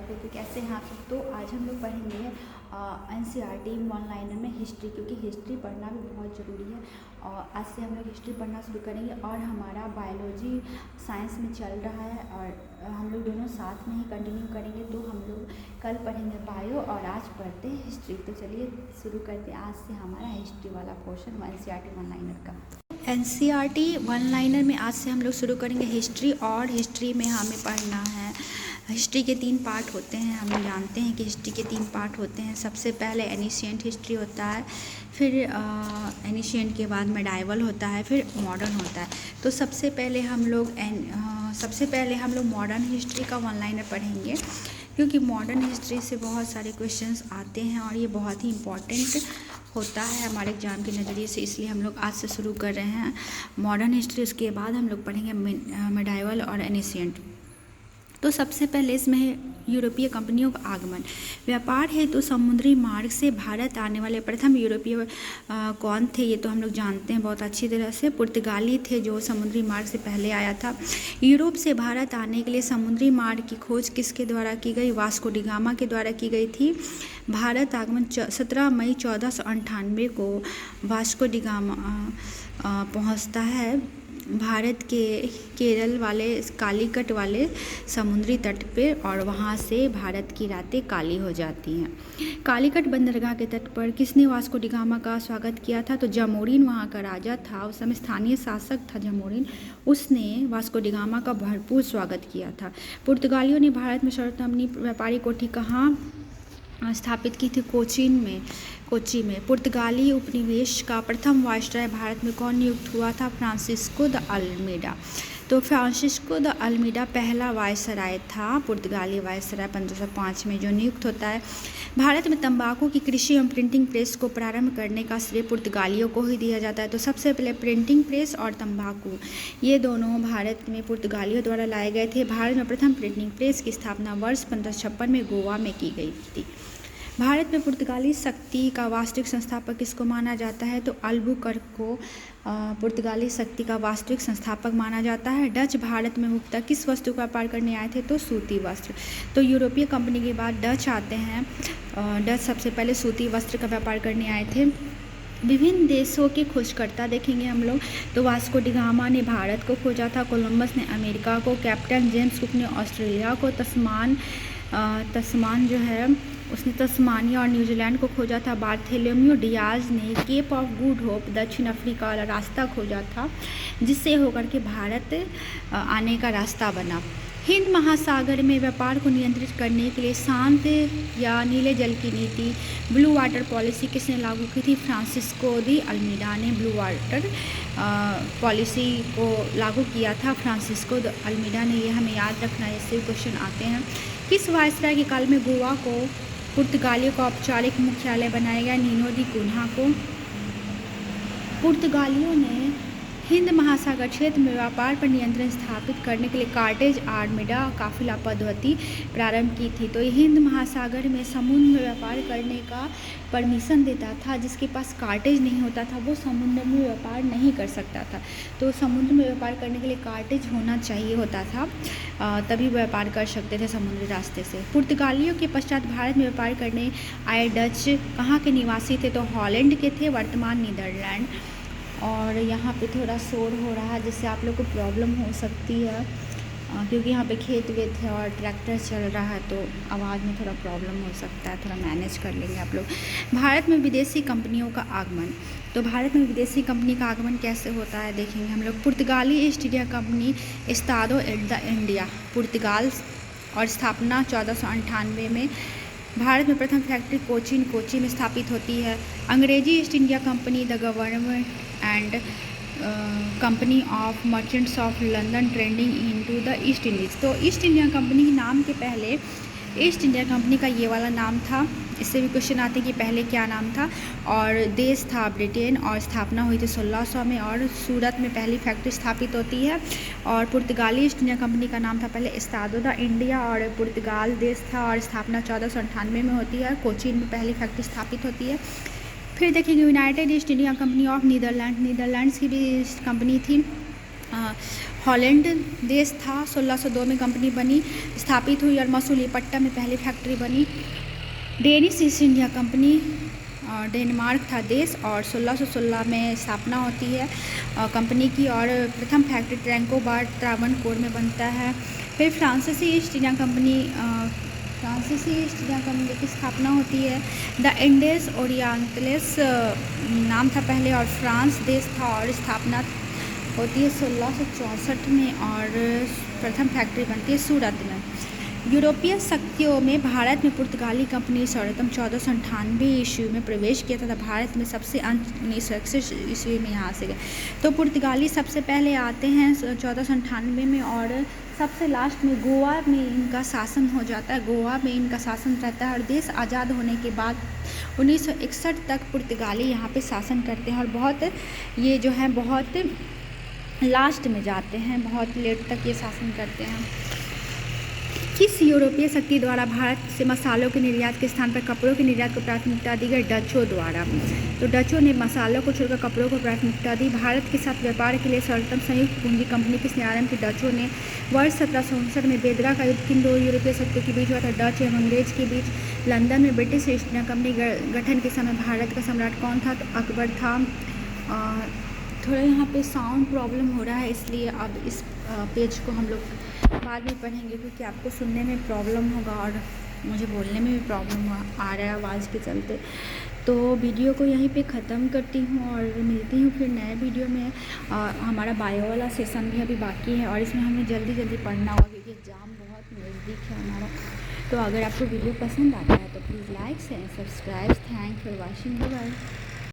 देखिए कैसे हैं आप सब। तो आज हम लोग पढ़ेंगे एनसीईआरटी वन लाइनर में हिस्ट्री, क्योंकि हिस्ट्री पढ़ना भी बहुत ज़रूरी है। और आज से हम लोग हिस्ट्री पढ़ना शुरू करेंगे और हमारा बायोलॉजी साइंस में चल रहा है और हम लोग दोनों साथ में ही कंटिन्यू करेंगे। तो हम लोग कल पढ़ेंगे बायो और आज पढ़ते हैं हिस्ट्री। तो चलिए शुरू करते हैं आज से हमारा हिस्ट्री वाला पोर्शन एनसीईआरटी वन लाइनर का। एनसीईआरटी वन लाइनर में आज से हम लोग शुरू करेंगे हिस्ट्री, और हिस्ट्री में हमें पढ़ना है। हिस्ट्री के 3 पार्ट होते हैं। हम लोग जानते हैं कि हिस्ट्री के 3 पार्ट होते हैं। सबसे पहले एनिशिएंट हिस्ट्री होता है, फिर एनिशिएंट के बाद मेडाइवल होता है, फिर मॉडर्न होता है। तो सबसे पहले हम लोग मॉडर्न हिस्ट्री का वन लाइनर पढ़ेंगे, क्योंकि मॉडर्न हिस्ट्री से बहुत सारे क्वेश्चंस आते हैं और ये बहुत ही इम्पॉर्टेंट होता है हमारे एग्ज़ाम के नज़रिए से। इसलिए हम लोग आज से शुरू कर रहे हैं मॉडर्न हिस्ट्री। उसके बाद हम लोग पढ़ेंगे मेडाइवल और एनिशिएंट। तो सबसे पहले इसमें है यूरोपीय कंपनियों का आगमन। व्यापार हेतु समुद्री मार्ग से भारत आने वाले प्रथम यूरोपीय कौन थे, ये तो हम लोग जानते हैं बहुत अच्छी तरह से। पुर्तगाली थे जो समुद्री मार्ग से पहले आया था। यूरोप से भारत आने के लिए समुद्री मार्ग की खोज किसके द्वारा की गई? वास्को डी गामा के द्वारा की गई थी। भारत आगमन 17 मई 1498 को वास्को डी गामा पहुँचता है भारत के केरल वाले कालीकट वाले समुद्री तट पे, और वहाँ से भारत की रातें काली हो जाती हैं। कालीकट बंदरगाह के तट पर किसने वास्को डी गामा का स्वागत किया था? तो जामोरिन वहाँ का राजा था, उस समय स्थानीय शासक था जामोरिन। उसने वास्को डी गामा का भरपूर स्वागत किया था। पुर्तगालियों ने भारत में सर्वप्रथम अपनी व्यापारी कोठी कहाँ स्थापित की थी? कोच्चि में। पुर्तगाली उपनिवेश का प्रथम वायसराय भारत में कौन नियुक्त हुआ था? Francisco de Almeida. तो फ्रांसिस्को द अल्मीडा पहला वायसराय था, पुर्तगाली वायसराय 1505 में जो नियुक्त होता है। भारत में तंबाकू की कृषि एवं प्रिंटिंग प्रेस को प्रारंभ करने का श्रेय पुर्तगालियों को ही दिया जाता है। तो सबसे पहले प्रिंटिंग प्रेस और तंबाकू ये दोनों भारत में पुर्तगालियों द्वारा लाए गए थे। भारत में प्रथम प्रिंटिंग प्रेस की स्थापना वर्ष 1556 में गोवा में की गई थी। भारत में पुर्तगाली शक्ति का वास्तविक संस्थापक किसको माना जाता है? तो अल्बुकर्क को पुर्तगाली शक्ति का वास्तविक संस्थापक माना जाता है। डच भारत में मुख्यतः किस वस्तु का व्यापार करने आए थे? तो सूती वस्त्र। तो यूरोपीय कंपनी के बाद डच आते हैं। डच सबसे पहले सूती वस्त्र का व्यापार करने आए थे। विभिन्न देशों के खोजकर्ता देखेंगे हम लोग। तो वास्को डी गामा ने भारत को खोजा था, कोलंबस ने अमेरिका को, कैप्टन जेम्स कुक ने ऑस्ट्रेलिया को, तस्मान जो है उसने तस्मानिया और न्यूजीलैंड को खोजा था। बार्थेलोम्यू डियाज ने केप ऑफ गुड होप दक्षिण अफ्रीका वाला रास्ता खोजा था, जिससे होकर के भारत आने का रास्ता बना। हिंद महासागर में व्यापार को नियंत्रित करने के लिए शांत या नीले जल की नीति ब्लू वाटर पॉलिसी किसने लागू की थी? फ्रांसिस्को दी अल्मीडा ने ब्लू वाटर पॉलिसी को लागू किया था। फ्रांसिस्को द अल्मीडा ने, ये हमें याद रखना है, इससे क्वेश्चन आते हैं। किस वायसराय के काल में गोवा को पुर्तगालियों का औपचारिक मुख्यालय बनाया गया? नीनो दी कुन्हा को। पुर्तगालियों ने हिंद महासागर क्षेत्र में व्यापार पर नियंत्रण स्थापित करने के लिए कार्टेज आर्मिडा काफिला पद्धति प्रारंभ की थी। तो ये हिंद महासागर में समुद्र में व्यापार करने का परमिशन देता था। जिसके पास कार्टेज नहीं होता था वो समुद्र में व्यापार नहीं कर सकता था। तो समुद्र में व्यापार करने के लिए कार्टेज होना चाहिए होता था, तभी व्यापार कर सकते थे समुद्री रास्ते से। पुर्तगालियों के पश्चात भारत में व्यापार करने आए डच कहाँ के निवासी थे? तो हॉलैंड के थे, वर्तमान नीदरलैंड। और यहाँ पे थोड़ा शोर हो रहा है जिससे आप लोग को प्रॉब्लम हो सकती है, क्योंकि यहाँ पे खेत वेत है और ट्रैक्टर चल रहा है, तो आवाज़ में थोड़ा प्रॉब्लम हो सकता है, थोड़ा मैनेज कर लेंगे आप लोग। भारत में विदेशी कंपनियों का आगमन। तो भारत में विदेशी कंपनी का आगमन कैसे होता है देखेंगे हम लोग। पुर्तगाली ईस्ट इंडिया कंपनी एस्तादो द इंडिया पुर्तगाल और स्थापना 1498 में। भारत में प्रथम फैक्ट्री कोच्चि में स्थापित होती है। अंग्रेजी east India company the government and company of merchants of London trading into the east Indies. तो ईस्ट इंडिया कंपनी के नाम के पहले ईस्ट इंडिया कंपनी का ये वाला नाम था। इससे भी क्वेश्चन आते हैं कि पहले क्या नाम था, और देश था ब्रिटेन, और स्थापना हुई थी 1600 में, और सूरत में पहली फैक्ट्री स्थापित होती है। और पुर्तगाली ईस्ट इंडिया कंपनी का नाम था पहले एस्तादो द इंडिया, और पुर्तगाल देश था, और स्थापना 1498 में होती है। कोचीन में पहली फैक्ट्री स्थापित होती है। फिर देखेंगे United east India company of Netherlands की भी कंपनी थी। हॉलैंड देश था। 1602 में कंपनी बनी, स्थापित हुई और मसूलीपट्टनम में पहली फैक्ट्री बनी। Danish east India company Denmark था देश और 1616 में स्थापना होती है कंपनी की और प्रथम फैक्ट्री ट्रैंकोबार त्रावणकोर में बनता है। फिर फ्रांसीसी ईस्ट इंडिया कंपनी की स्थापना होती है। द इंडियस ओरिएंटलिस नाम था पहले और फ्रांस देश था और स्थापना होती है 1664 में और प्रथम फैक्ट्री बनती है सूरत में। यूरोपीय शक्तियों में भारत में पुर्तगाली कंपनी सर्वप्रथम 1498 ईस्वी में प्रवेश किया तथा भारत में सबसे अंत 1961 ईस्वी में यहाँ से गए। तो पुर्तगाली सबसे पहले आते हैं 1498 में और सबसे लास्ट में गोवा में इनका शासन हो जाता है। गोवा में इनका शासन रहता है और देश आज़ाद होने के बाद 1961 तक पुर्तगाली यहाँ पे शासन करते हैं और बहुत ये जो है बहुत लास्ट में जाते हैं, बहुत लेट तक ये शासन करते हैं। किस यूरोपीय शक्ति द्वारा भारत से मसालों के निर्यात के स्थान पर कपड़ों के निर्यात को प्राथमिकता दी गई? डचों द्वारा। तो डचों ने मसालों को छोड़कर कपड़ों को प्राथमिकता दी। भारत के साथ व्यापार के लिए सर्वप्रथम संयुक्त पूंजी कंपनी किसने आरंभ की? डचों ने। वर्ष 1759 में बेदरा का युद्ध किन दो यूरोपीय शक्तियों के बीच हुआ था? डच एवं अंग्रेज के बीच। लंदन में ब्रिटिश ईस्ट इंडिया कंपनी गठन के समय भारत का सम्राट कौन था? तो अकबर था। थोड़ा यहाँ पे साउंड प्रॉब्लम हो रहा है इसलिए अब इस पेज को हम लोग बाद में पढ़ेंगे क्योंकि आपको सुनने में प्रॉब्लम होगा और मुझे बोलने में भी प्रॉब्लम आ रहा है आवाज़ के चलते। तो वीडियो को यहीं पे ख़त्म करती हूँ और मिलती हूँ फिर नए वीडियो में। हमारा बायो वाला सेशन भी अभी बाकी है और इसमें हमें जल्दी पढ़ना होगा क्योंकि एग्ज़ाम बहुत नज़दीक है हमारा। तो अगर आपको वीडियो पसंद आता है तो please like and subscribe. Thank for watching. Bye.